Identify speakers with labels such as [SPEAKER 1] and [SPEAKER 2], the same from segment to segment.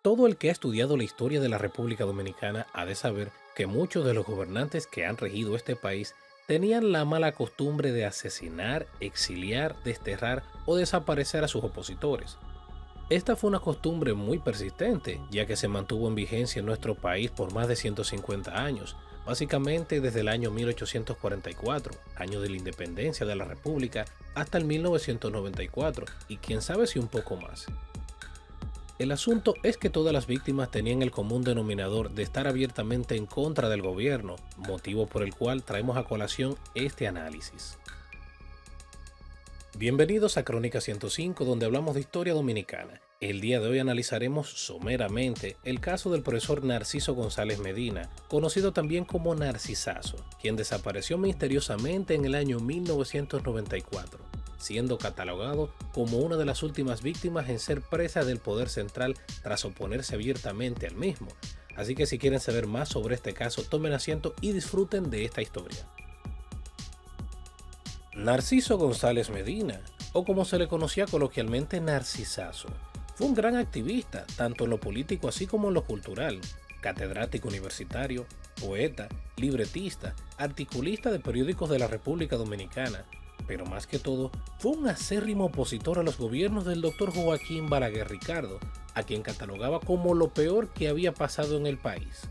[SPEAKER 1] Todo el que ha estudiado la historia de la República Dominicana ha de saber que muchos de los gobernantes que han regido este país tenían la mala costumbre de asesinar, exiliar, desterrar o desaparecer a sus opositores. Esta fue una costumbre muy persistente, ya que se mantuvo en vigencia en nuestro país por más de 150 años, básicamente desde el año 1844, año de la independencia de la República, hasta el 1994, y quién sabe si un poco más. El asunto es que todas las víctimas tenían el común denominador de estar abiertamente en contra del gobierno, motivo por el cual traemos a colación este análisis. Bienvenidos a Crónica 105, donde hablamos de historia dominicana. El día de hoy analizaremos someramente el caso del profesor Narciso González Medina, conocido también como Narcisazo, quien desapareció misteriosamente en el año 1994, siendo catalogado como una de las últimas víctimas en ser presa del poder central tras oponerse abiertamente al mismo. Así que si quieren saber más sobre este caso, tomen asiento y disfruten de esta historia. Narciso González Medina, o como se le conocía coloquialmente Narcisazo, fue un gran activista, tanto en lo político así como en lo cultural, catedrático universitario, poeta, libretista, articulista de periódicos de la República Dominicana, pero más que todo, fue un acérrimo opositor a los gobiernos del doctor Joaquín Balaguer Ricardo, a quien catalogaba como lo peor que había pasado en el país.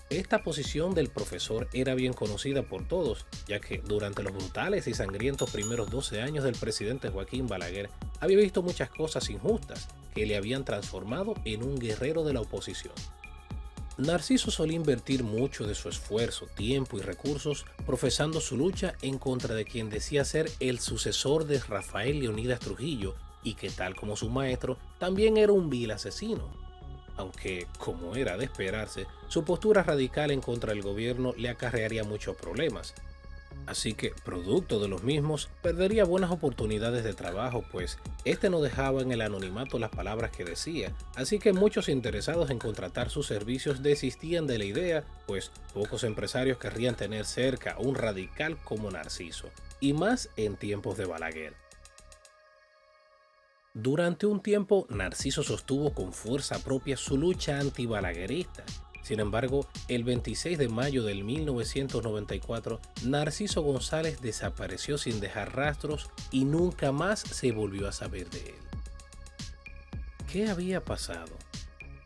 [SPEAKER 1] Esta posición del profesor era bien conocida por todos, ya que durante los brutales y sangrientos primeros 12 años del presidente Joaquín Balaguer había visto muchas cosas injustas que le habían transformado en un guerrero de la oposición. Narciso solía invertir mucho de su esfuerzo, tiempo y recursos profesando su lucha en contra de quien decía ser el sucesor de Rafael Leonidas Trujillo y que, tal como su maestro, también era un vil asesino. Aunque, como era de esperarse, su postura radical en contra del gobierno le acarrearía muchos problemas. Así que, producto de los mismos, perdería buenas oportunidades de trabajo, pues este no dejaba en el anonimato las palabras que decía, así que muchos interesados en contratar sus servicios desistían de la idea, pues pocos empresarios querrían tener cerca a un radical como Narciso, y más en tiempos de Balaguer. Durante un tiempo, Narciso sostuvo con fuerza propia su lucha antibalaguerista. Sin embargo, el 26 de mayo del 1994, Narciso González desapareció sin dejar rastros y nunca más se volvió a saber de él. ¿Qué había pasado?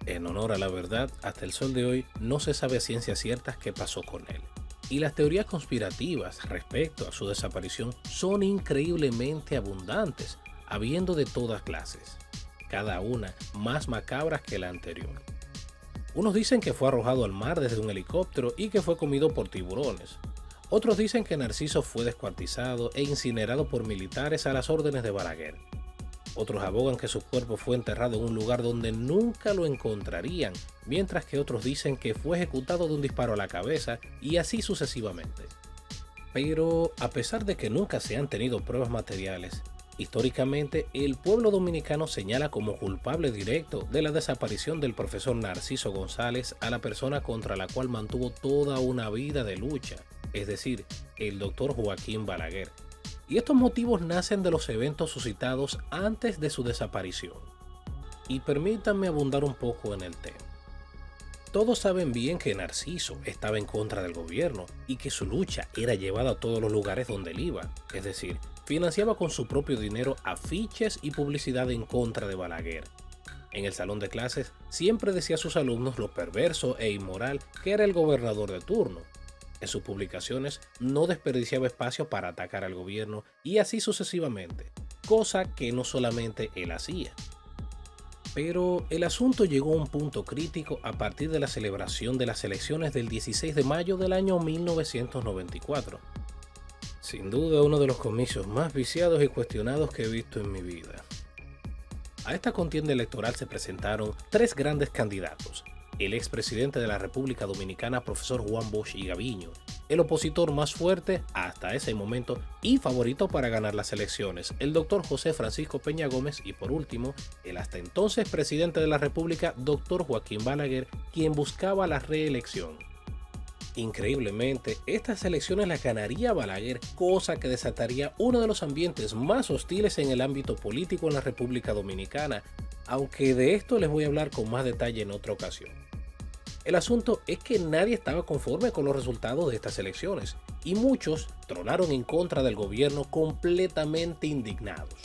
[SPEAKER 1] En honor a la verdad, hasta el sol de hoy no se sabe a ciencia cierta qué pasó con él. Y las teorías conspirativas respecto a su desaparición son increíblemente abundantes, habiendo de todas clases, cada una más macabras que la anterior. Unos dicen que fue arrojado al mar desde un helicóptero y que fue comido por tiburones. Otros dicen que Narciso fue descuartizado e incinerado por militares a las órdenes de Balaguer. Otros abogan que su cuerpo fue enterrado en un lugar donde nunca lo encontrarían, mientras que otros dicen que fue ejecutado de un disparo a la cabeza y así sucesivamente. Pero a pesar de que nunca se han tenido pruebas materiales, históricamente, el pueblo dominicano señala como culpable directo de la desaparición del profesor Narciso González a la persona contra la cual mantuvo toda una vida de lucha, es decir, el doctor Joaquín Balaguer. Y estos motivos nacen de los eventos suscitados antes de su desaparición. Y permítanme abundar un poco en el tema. Todos saben bien que Narciso estaba en contra del gobierno y que su lucha era llevada a todos los lugares donde él iba, es decir, financiaba con su propio dinero afiches y publicidad en contra de Balaguer. En el salón de clases siempre decía a sus alumnos lo perverso e inmoral que era el gobernador de turno. En sus publicaciones no desperdiciaba espacio para atacar al gobierno y así sucesivamente, cosa que no solamente él hacía. Pero el asunto llegó a un punto crítico a partir de la celebración de las elecciones del 16 de mayo del año 1994. Sin duda uno de los comicios más viciados y cuestionados que he visto en mi vida. A esta contienda electoral se presentaron tres grandes candidatos: el expresidente de la República Dominicana, profesor Juan Bosch y Gaviño, el opositor más fuerte hasta ese momento y favorito para ganar las elecciones, el doctor José Francisco Peña Gómez, y por último, el hasta entonces presidente de la República, doctor Joaquín Balaguer, quien buscaba la reelección. Increíblemente, estas elecciones las ganaría Balaguer, cosa que desataría uno de los ambientes más hostiles en el ámbito político en la República Dominicana, aunque de esto les voy a hablar con más detalle en otra ocasión. El asunto es que nadie estaba conforme con los resultados de estas elecciones y muchos tronaron en contra del gobierno completamente indignados.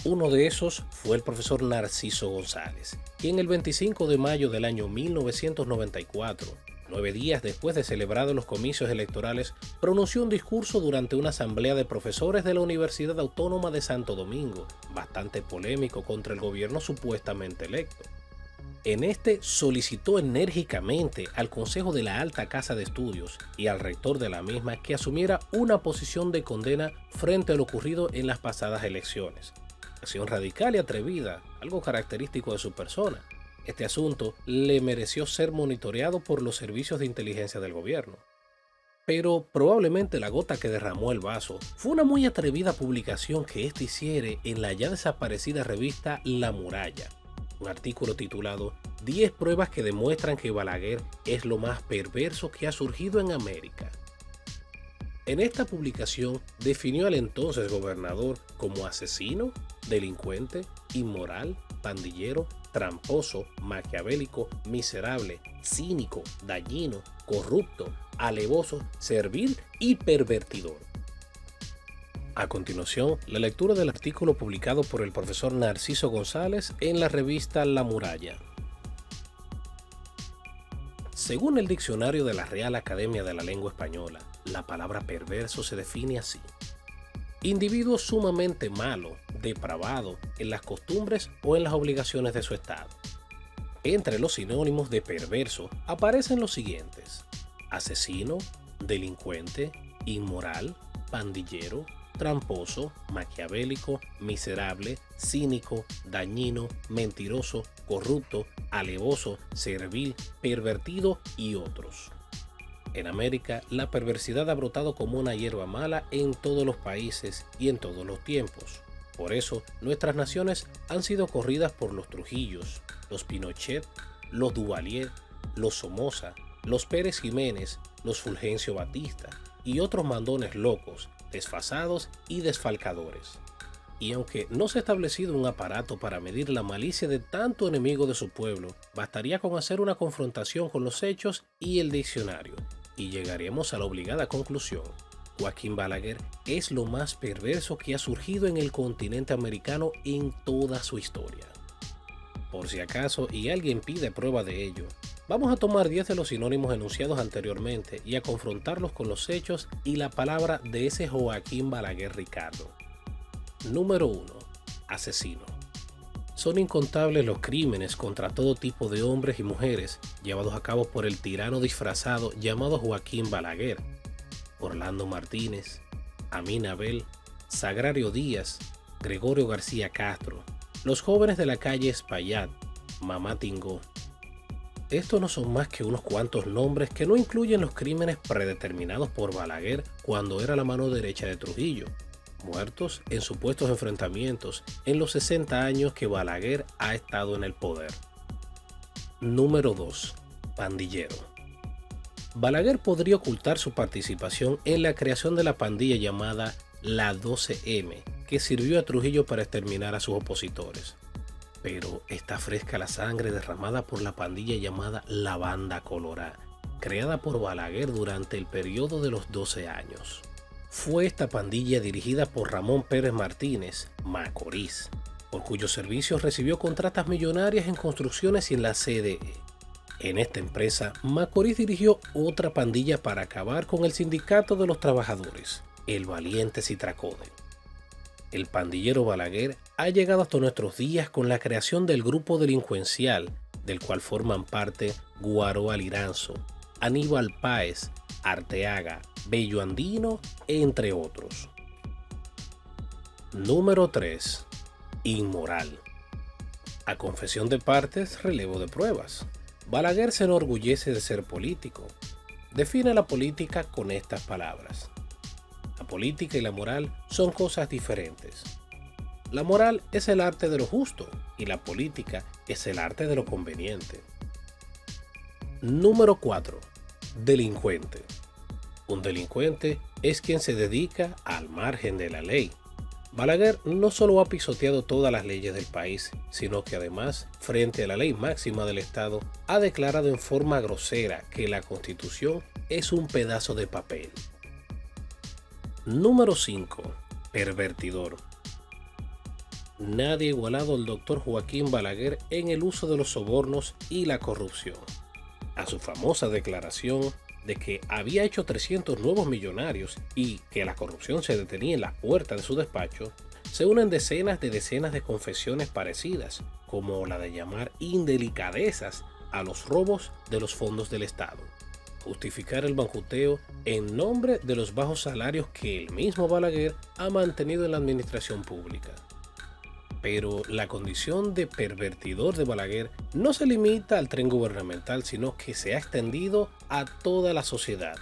[SPEAKER 1] Uno de esos fue el profesor Narciso González, quien el 25 de mayo del año 1994, 9 días después de celebrados los comicios electorales, pronunció un discurso durante una asamblea de profesores de la Universidad Autónoma de Santo Domingo, bastante polémico contra el gobierno supuestamente electo. En este solicitó enérgicamente al Consejo de la Alta Casa de Estudios y al rector de la misma que asumiera una posición de condena frente a lo ocurrido en las pasadas elecciones. Acción radical y atrevida, algo característico de su persona. Este asunto le mereció ser monitoreado por los servicios de inteligencia del gobierno. Pero probablemente la gota que derramó el vaso fue una muy atrevida publicación que éste hiciera en la ya desaparecida revista La Muralla. Un artículo titulado 10 pruebas que demuestran que Balaguer es lo más perverso que ha surgido en América. En esta publicación definió al entonces gobernador como asesino, delincuente, inmoral, pandillero, tramposo, maquiavélico, miserable, cínico, dañino, corrupto, alevoso, servil y pervertidor. A continuación, la lectura del artículo publicado por el profesor Narciso González en la revista La Muralla. Según el diccionario de la Real Academia de la Lengua Española, la palabra perverso se define así: individuo sumamente malo, depravado en las costumbres o en las obligaciones de su estado. Entre los sinónimos de perverso aparecen los siguientes: asesino, delincuente, inmoral, pandillero, tramposo, maquiavélico, miserable, cínico, dañino, mentiroso, corrupto, alevoso, servil, pervertido y otros. En América, la perversidad ha brotado como una hierba mala en todos los países y en todos los tiempos. Por eso, nuestras naciones han sido corridas por los Trujillos, los Pinochet, los Duvalier, los Somoza, los Pérez Jiménez, los Fulgencio Batista y otros mandones locos, desfasados y desfalcadores. Y aunque no se ha establecido un aparato para medir la malicia de tanto enemigo de su pueblo, bastaría con hacer una confrontación con los hechos y el diccionario, y llegaremos a la obligada conclusión: Joaquín Balaguer es lo más perverso que ha surgido en el continente americano en toda su historia. Por si acaso y alguien pide prueba de ello, vamos a tomar 10 de los sinónimos enunciados anteriormente y a confrontarlos con los hechos y la palabra de ese Joaquín Balaguer Ricardo. Número 1. Asesino. Son incontables los crímenes contra todo tipo de hombres y mujeres llevados a cabo por el tirano disfrazado llamado Joaquín Balaguer. Orlando Martínez, Amin Abel, Sagrario Díaz, Gregorio García Castro, los jóvenes de la calle Espaillat, Mamá Tingó. Estos no son más que unos cuantos nombres que no incluyen los crímenes predeterminados por Balaguer cuando era la mano derecha de Trujillo, muertos en supuestos enfrentamientos en los 60 años que Balaguer ha estado en el poder. Número 2. Pandillero. Balaguer podría ocultar su participación en la creación de la pandilla llamada la 12M, que sirvió a Trujillo para exterminar a sus opositores. Pero está fresca la sangre derramada por la pandilla llamada la Banda Colorá, creada por Balaguer durante el periodo de los 12 años. Fue esta pandilla dirigida por Ramón Pérez Martínez, Macorís, por cuyos servicios recibió contratas millonarias en construcciones y en la CDE. En esta empresa, Macorís dirigió otra pandilla para acabar con el sindicato de los trabajadores, el Valiente Citracode. El pandillero Balaguer ha llegado hasta nuestros días con la creación del grupo delincuencial, del cual forman parte Guaroa Liranzo, Aníbal Páez, Arteaga, Bello Andino, entre otros. Número 3. Inmoral. A confesión de partes, relevo de pruebas. Balaguer se enorgullece de ser político. Define la política con estas palabras: la política y la moral son cosas diferentes. La moral es el arte de lo justo y la política es el arte de lo conveniente. Número 4. Delincuente. Un delincuente es quien se dedica al margen de la ley. Balaguer no solo ha pisoteado todas las leyes del país, sino que además, frente a la ley máxima del Estado, ha declarado en forma grosera que la Constitución es un pedazo de papel. Número 5. Pervertidor. Nadie ha igualado al doctor Joaquín Balaguer en el uso de los sobornos y la corrupción. A su famosa declaración de que había hecho 300 nuevos millonarios y que la corrupción se detenía en la puerta de su despacho, se unen decenas de confesiones parecidas, como la de llamar indelicadezas a los robos de los fondos del Estado, justificar el banjuteo en nombre de los bajos salarios que el mismo Balaguer ha mantenido en la administración pública. Pero la condición de pervertidor de Balaguer no se limita al tren gubernamental, sino que se ha extendido a toda la sociedad.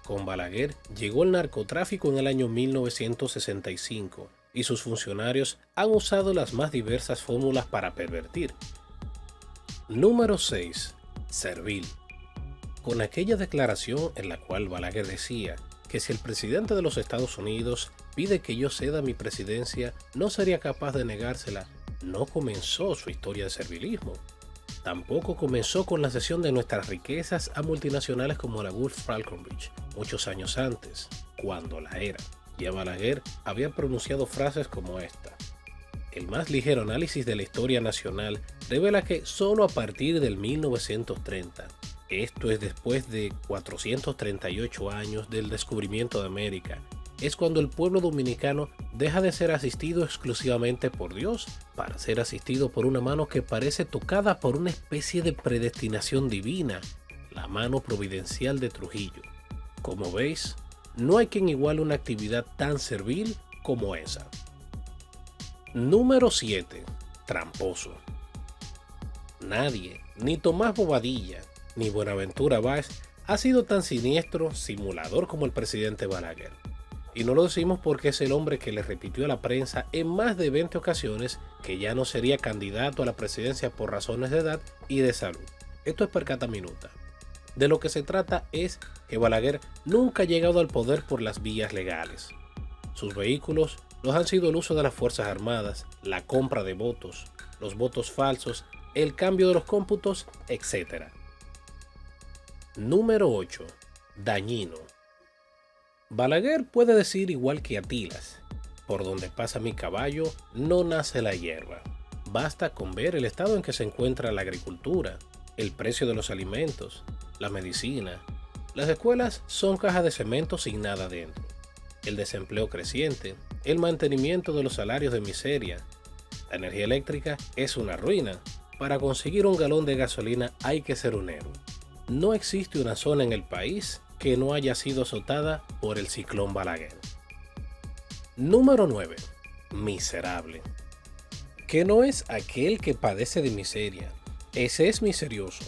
[SPEAKER 1] Con Balaguer llegó el narcotráfico en el año 1965 y sus funcionarios han usado las más diversas fórmulas para pervertir. Número 6. Servil. Con aquella declaración en la cual Balaguer decía que si el presidente de los Estados Unidos pide que yo ceda mi presidencia, no sería capaz de negársela, no comenzó su historia de servilismo. Tampoco comenzó con la cesión de nuestras riquezas a multinacionales como la Gulf Falconbridge, muchos años antes, cuando la era. Ya Balaguer había pronunciado frases como esta. El más ligero análisis de la historia nacional revela que solo a partir del 1930, esto es después de 438 años del descubrimiento de América, es cuando el pueblo dominicano deja de ser asistido exclusivamente por Dios para ser asistido por una mano que parece tocada por una especie de predestinación divina, la mano providencial de Trujillo. Como veis, no hay quien iguale una actividad tan servil como esa. Número 7. Tramposo. Nadie, ni Tomás Bobadilla, ni Buenaventura Báez, ha sido tan siniestro simulador como el presidente Balaguer. Y no lo decimos porque es el hombre que le repitió a la prensa en más de 20 ocasiones que ya no sería candidato a la presidencia por razones de edad y de salud. Esto es percata minuta. De lo que se trata es que Balaguer nunca ha llegado al poder por las vías legales. Sus vehículos los han sido el uso de las Fuerzas Armadas, la compra de votos, los votos falsos, el cambio de los cómputos, etc. Número 8. Dañino. Balaguer puede decir igual que Atilas, por donde pasa mi caballo no nace la hierba. Basta con ver el estado en que se encuentra la agricultura, el precio de los alimentos, la medicina. Las escuelas son cajas de cemento sin nada dentro. El desempleo creciente, el mantenimiento de los salarios de miseria. La energía eléctrica es una ruina. Para conseguir un galón de gasolina hay que ser un héroe. No existe una zona en el país que no haya sido azotada por el ciclón Balaguer. Número 9. Miserable. Que no es aquel que padece de miseria, ese es miserioso.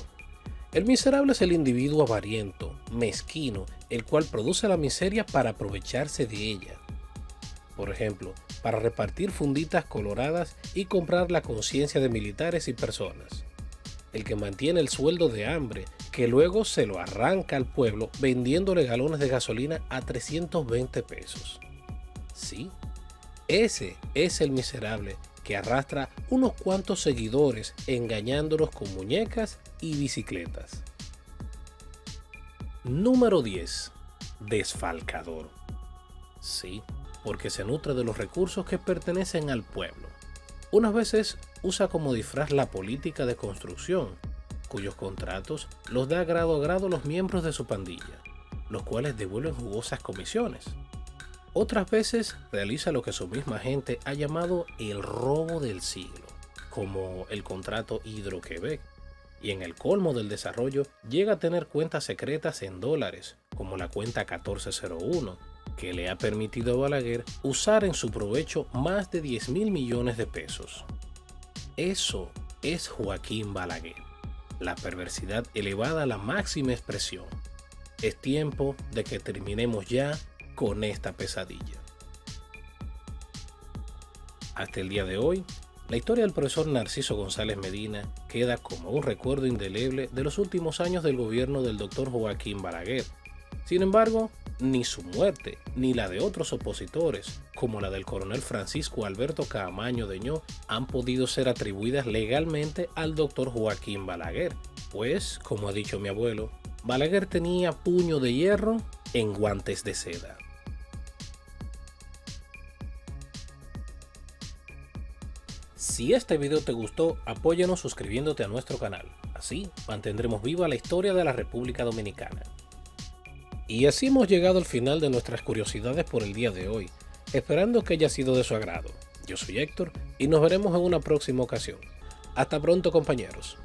[SPEAKER 1] El miserable es el individuo avariento, mezquino, el cual produce la miseria para aprovecharse de ella. Por ejemplo, para repartir funditas coloradas y comprar la conciencia de militares y personas. El que mantiene el sueldo de hambre, que luego se lo arranca al pueblo vendiéndole galones de gasolina a 320 pesos. Sí, ese es el miserable que arrastra unos cuantos seguidores engañándolos con muñecas y bicicletas. Número 10. Desfalcador. Sí, porque se nutre de los recursos que pertenecen al pueblo. Unas veces usa como disfraz la política de construcción, cuyos contratos los da grado a grado los miembros de su pandilla, los cuales devuelven jugosas comisiones. Otras veces realiza lo que su misma gente ha llamado el robo del siglo, como el contrato Hidro-Quebec, y en el colmo del desarrollo llega a tener cuentas secretas en dólares, como la cuenta 1401, que le ha permitido a Balaguer usar en su provecho más de 10.000 millones de pesos. Eso es Joaquín Balaguer, la perversidad elevada a la máxima expresión. Es tiempo de que terminemos ya con esta pesadilla. Hasta el día de hoy, la historia del profesor Narciso González Medina queda como un recuerdo indeleble de los últimos años del gobierno del doctor Joaquín Balaguer, Sin embargo, ni su muerte, ni la de otros opositores, como la del coronel Francisco Alberto Caamaño Deñó, han podido ser atribuidas legalmente al doctor Joaquín Balaguer, pues, como ha dicho mi abuelo, Balaguer tenía puño de hierro en guantes de seda. Si este video te gustó, apóyanos suscribiéndote a nuestro canal. Así mantendremos viva la historia de la República Dominicana. Y así hemos llegado al final de nuestras curiosidades por el día de hoy, esperando que haya sido de su agrado. Yo soy Héctor y nos veremos en una próxima ocasión. Hasta pronto, compañeros.